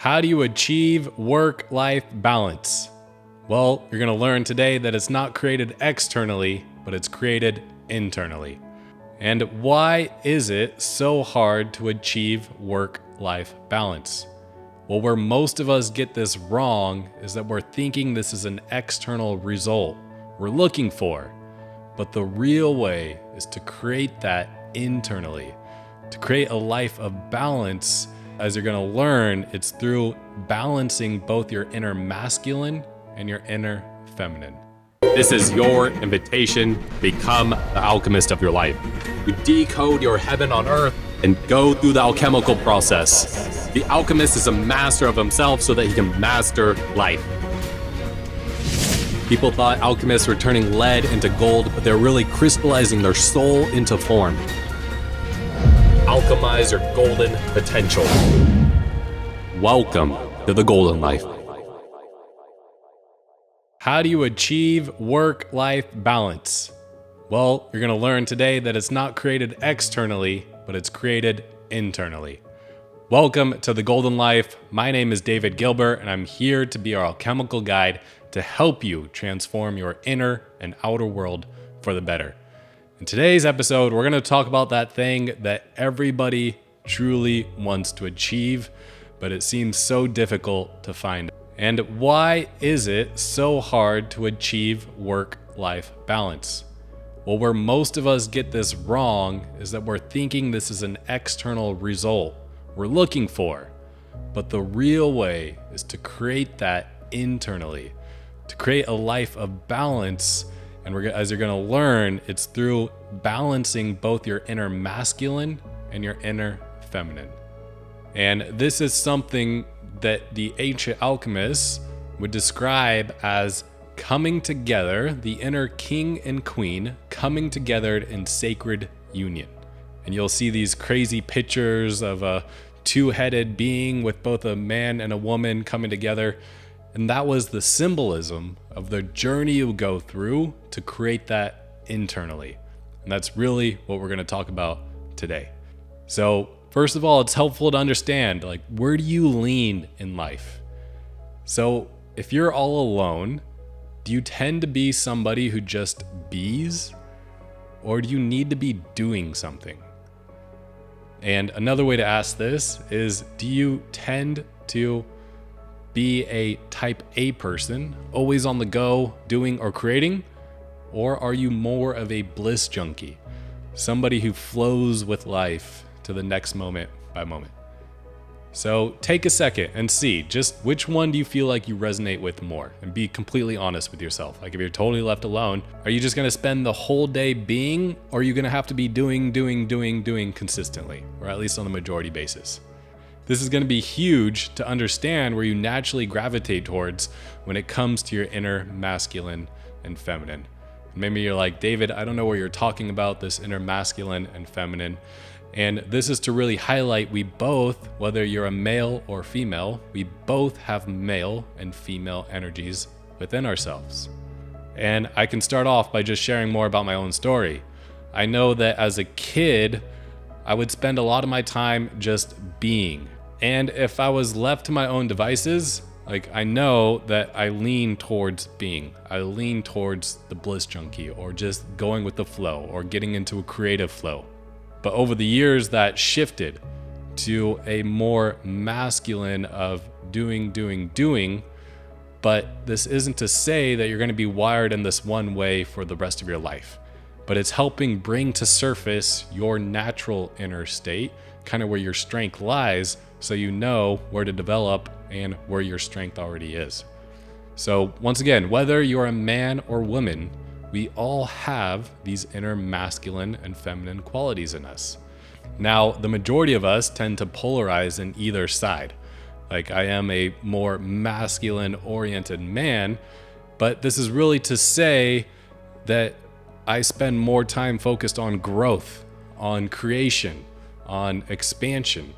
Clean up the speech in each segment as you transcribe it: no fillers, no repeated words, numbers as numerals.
How do you achieve work-life balance? Well, you're going to learn today that it's not created externally, but it's created internally. And why is it so hard to achieve work-life balance? Well, where most of us get this wrong is that we're thinking this is an external result we're looking for. But the real way is to create that internally. To create a life of balance, as you're going to learn, it's through balancing both your inner masculine and your inner feminine. This is your invitation to become the alchemist of your life. You decode your heaven on earth and go through the alchemical process. The alchemist is a master of himself so that he can master life. People thought alchemists were turning lead into gold, but they're really crystallizing their soul into form. Alchemize your golden potential. Welcome to the golden life. How do you achieve work-life balance? Well, you're going to learn today that it's not created externally, but it's created internally. Welcome to the golden life. My name is David Gilbert, and I'm here to be our alchemical guide to help you transform your inner and outer world for the better. In today's episode, we're going to talk about that thing that everybody truly wants to achieve, but it seems so difficult to find. And why is it so hard to achieve work-life balance? Well, where most of us get this wrong is that we're thinking this is an external result we're looking for. But the real way is to create that internally, to create a life of balance. And as you're going to learn, it's through balancing both your inner masculine and your inner feminine. And this is something that the ancient alchemists would describe as coming together, the inner king and queen coming together in sacred union. And you'll see these crazy pictures of a two-headed being with both a man and a woman coming together. And that was the symbolism of the journey you go through to create that internally. And that's really what we're going to talk about today. So first of all, it's helpful to understand, where do you lean in life? So if you're all alone, do you tend to be somebody who just bees? Or do you need to be doing something? And another way to ask this is, do you tend to be a type A person, always on the go, doing or creating? Or are you more of a bliss junkie, somebody who flows with life to the next moment by moment? So take a second and see just which one do you feel like you resonate with more, and be completely honest with yourself. Like if you're totally left alone, are you just going to spend the whole day being, or are you going to have to be doing consistently, or at least on a majority basis? This is going to be huge to understand where you naturally gravitate towards when it comes to your inner masculine and feminine. Maybe you're like, David, I don't know where you're talking about this inner masculine and feminine. And this is to really highlight we both, whether you're a male or female, we both have male and female energies within ourselves. And I can start off by just sharing more about my own story. I know that as a kid, I would spend a lot of my time just being. And if I was left to my own devices, I know that I lean towards being. I lean towards the bliss junkie, or just going with the flow, or getting into a creative flow. But over the years, that shifted to a more masculine of doing. But this isn't to say that you're going to be wired in this one way for the rest of your life. But it's helping bring to surface your natural inner state, kind of where your strength lies, so you know where to develop and where your strength already is. So once again, whether you're a man or woman, we all have these inner masculine and feminine qualities in us. Now, the majority of us tend to polarize in either side. I am a more masculine-oriented man, but this is really to say that I spend more time focused on growth, on creation, on expansion,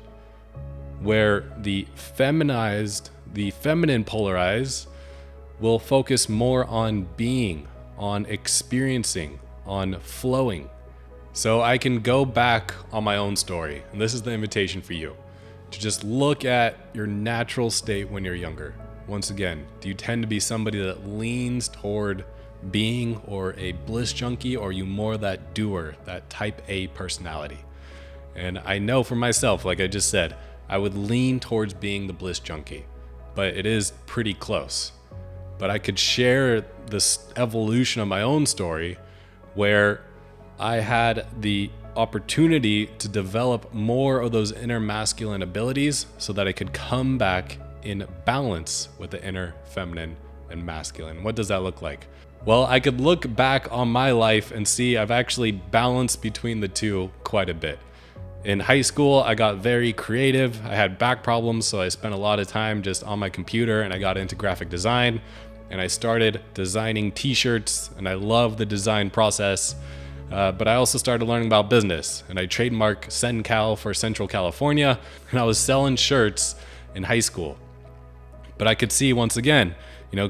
where the feminine polarized will focus more on being, on experiencing, on flowing. So I can go back on my own story, and this is the invitation for you. to just look at your natural state when you're younger. Once again, do you tend to be somebody that leans toward being or a bliss junkie, or are you more that doer, that type A personality? And I know for myself, like I just said, I would lean towards being the bliss junkie, but it is pretty close. But I could share this evolution of my own story where I had the opportunity to develop more of those inner masculine abilities so that I could come back in balance with the inner feminine and masculine. What does that look like? Well, I could look back on my life and see I've actually balanced between the two quite a bit. In high school, I got very creative. I had back problems, so I spent a lot of time just on my computer, and I got into graphic design, and I started designing t-shirts, and I love the design process. But I also started learning about business, and I trademarked CenCal for Central California, and I was selling shirts in high school. But I could see, once again,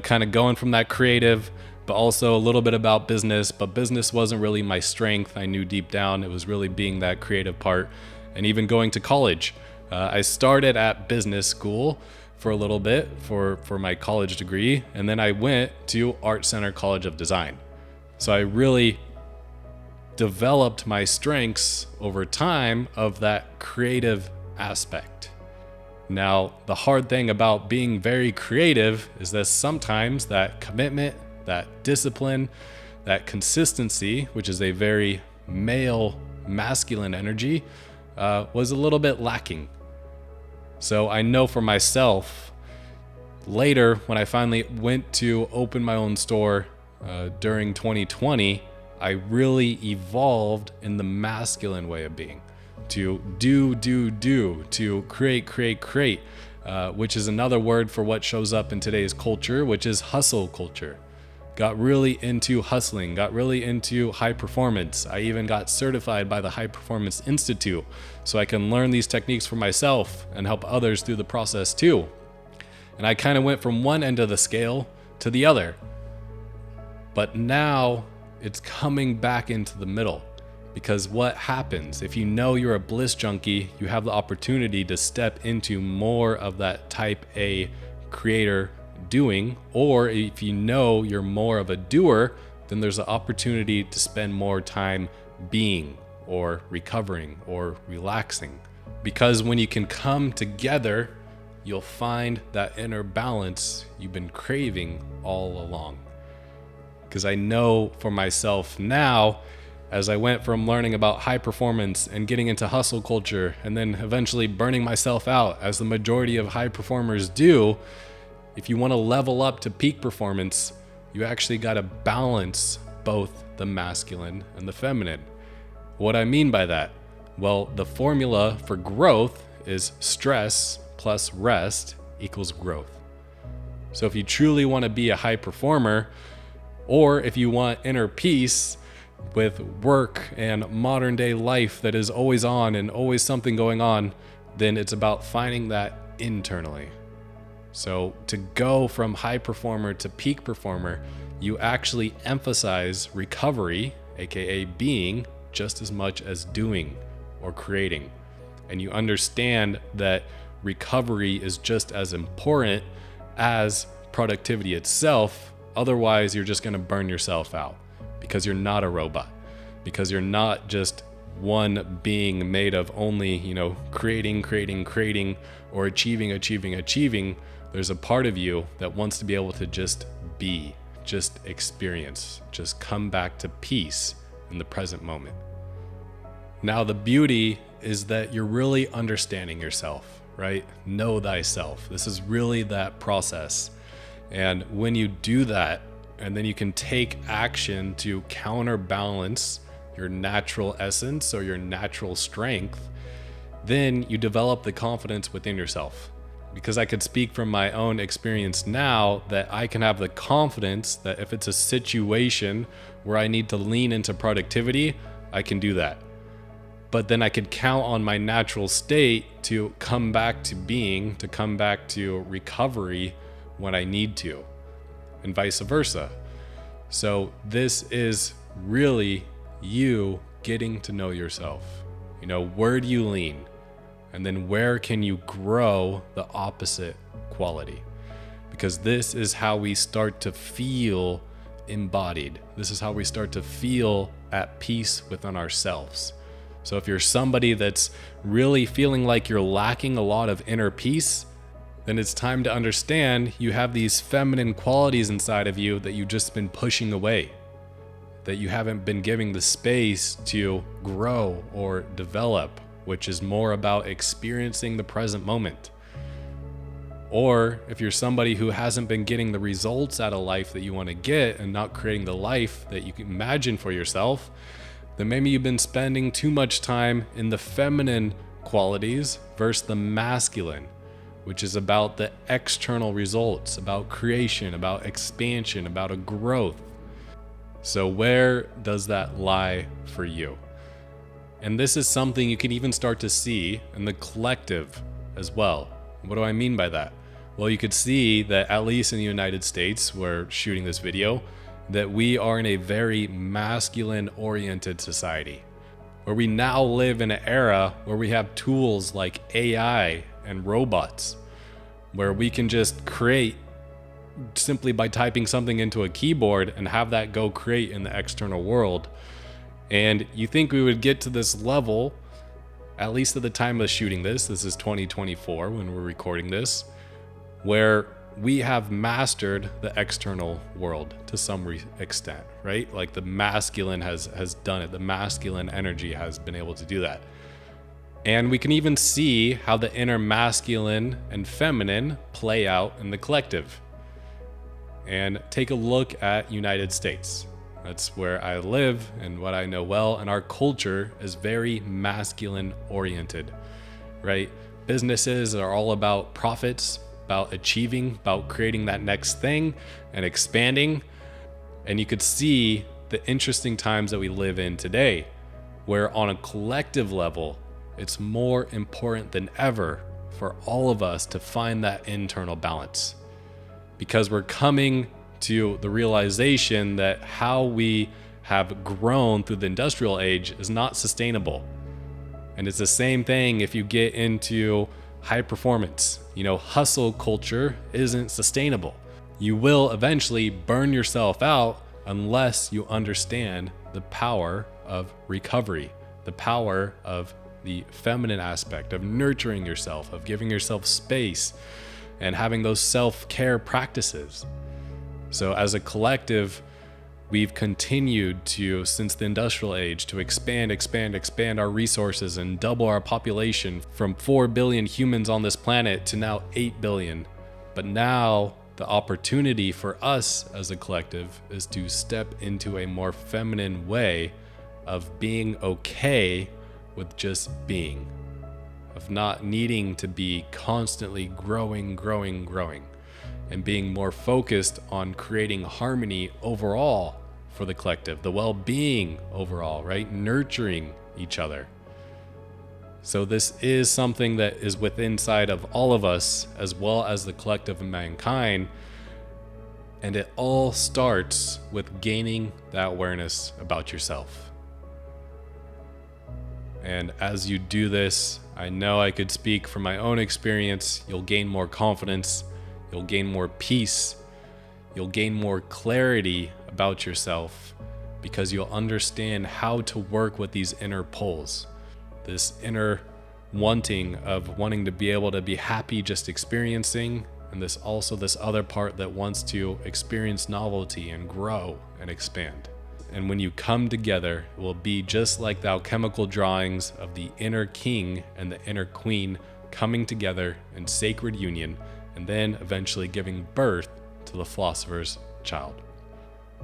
kind of going from that creative, but also a little bit about business, but business wasn't really my strength. I knew deep down it was really being that creative part. And even going to college, I started at business school for a little bit for my college degree, and then I went to Art Center College of Design. So I really developed my strengths over time of that creative aspect. Now, the hard thing about being very creative is that sometimes that commitment, that discipline, that consistency, which is a very male, masculine energy, was a little bit lacking. So I know for myself, later when I finally went to open my own store during 2020, I really evolved in the masculine way of being, to do, to create, which is another word for what shows up in today's culture, which is hustle culture. Got really into hustling, got really into high performance. I even got certified by the High Performance Institute so I can learn these techniques for myself and help others through the process too. And I kind of went from one end of the scale to the other. But now it's coming back into the middle, because what happens if you know you're a bliss junkie, you have the opportunity to step into more of that type A creator doing, or if you know you're more of a doer, then there's an opportunity to spend more time being or recovering or relaxing. Because when you can come together, you'll find that inner balance you've been craving all along. Because I know for myself now, as I went from learning about high performance and getting into hustle culture and then eventually burning myself out, as the majority of high performers do, if you want to level up to peak performance, you actually got to balance both the masculine and the feminine. What I mean by that? Well, the formula for growth is stress plus rest equals growth. So if you truly want to be a high performer, or if you want inner peace with work and modern day life that is always on and always something going on, then it's about finding that internally. So to go from high performer to peak performer, you actually emphasize recovery, aka being, just as much as doing or creating. And you understand that recovery is just as important as productivity itself. Otherwise, you're just going to burn yourself out, because you're not a robot, because you're not just one being made of only, creating, or achieving. There's a part of you that wants to be able to just be, just experience, just come back to peace in the present moment. Now, the beauty is that you're really understanding yourself, right? Know thyself. This is really that process. And when you do that, and then you can take action to counterbalance your natural essence or your natural strength, then you develop the confidence within yourself. Because I could speak from my own experience now that I can have the confidence that if it's a situation where I need to lean into productivity, I can do that. But then I could count on my natural state to come back to being, to come back to recovery when I need to, and vice versa. So this is really you getting to know yourself. Where do you lean? And then where can you grow the opposite quality? Because this is how we start to feel embodied. This is how we start to feel at peace within ourselves. So if you're somebody that's really feeling like you're lacking a lot of inner peace, then it's time to understand you have these feminine qualities inside of you that you've just been pushing away, that you haven't been giving the space to grow or develop, which is more about experiencing the present moment. Or if you're somebody who hasn't been getting the results out of life that you want to get and not creating the life that you can imagine for yourself, then maybe you've been spending too much time in the feminine qualities versus the masculine, which is about the external results, about creation, about expansion, about a growth. So where does that lie for you? And this is something you can even start to see in the collective as well. What do I mean by that? Well, you could see that at least in the United States, we're shooting this video, that we are in a very masculine-oriented society, where we now live in an era where we have tools like AI and robots, where we can just create simply by typing something into a keyboard and have that go create in the external world. And you think we would get to this level, at least at the time of shooting this is 2024 when we're recording this, where we have mastered the external world to some extent, right? Like the masculine has done it. The masculine energy has been able to do that. And we can even see how the inner masculine and feminine play out in the collective. And take a look at United States. That's where I live and what I know well. And our culture is very masculine oriented, right? Businesses are all about profits, about achieving, about creating that next thing and expanding. And you could see the interesting times that we live in today, where on a collective level, it's more important than ever for all of us to find that internal balance. Because we're coming to the realization that how we have grown through the industrial age is not sustainable. And it's the same thing if you get into high performance. Hustle culture isn't sustainable. You will eventually burn yourself out unless you understand the power of recovery, the power of the feminine aspect of nurturing yourself, of giving yourself space and having those self-care practices. So as a collective, we've continued to, since the industrial age, to expand our resources and double our population from 4 billion humans on this planet to now 8 billion. But now the opportunity for us as a collective is to step into a more feminine way of being okay with just being, of not needing to be constantly growing, and being more focused on creating harmony overall for the collective, the well-being overall, right? Nurturing each other. So this is something that is within inside of all of us, as well as the collective of mankind. And it all starts with gaining that awareness about yourself. And as you do this, I know I could speak from my own experience, you'll gain more confidence, you'll gain more peace, you'll gain more clarity about yourself, because you'll understand how to work with these inner pulls, this inner wanting to be able to be happy just experiencing, and this other part that wants to experience novelty and grow and expand. And when you come together, it will be just like the alchemical drawings of the inner king and the inner queen coming together in sacred union, and then eventually giving birth to the philosopher's child.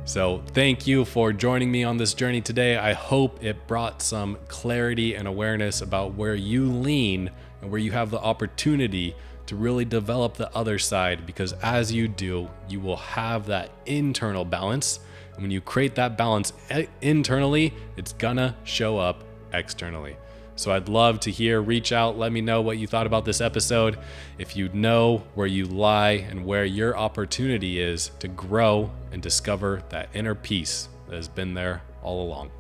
So thank you for joining me on this journey today. I hope it brought some clarity and awareness about where you lean and where you have the opportunity to really develop the other side, because as you do, you will have that internal balance. And when you create that balance internally, it's gonna show up externally. So I'd love to reach out, let me know what you thought about this episode. If you know where you lie and where your opportunity is to grow and discover that inner peace that has been there all along.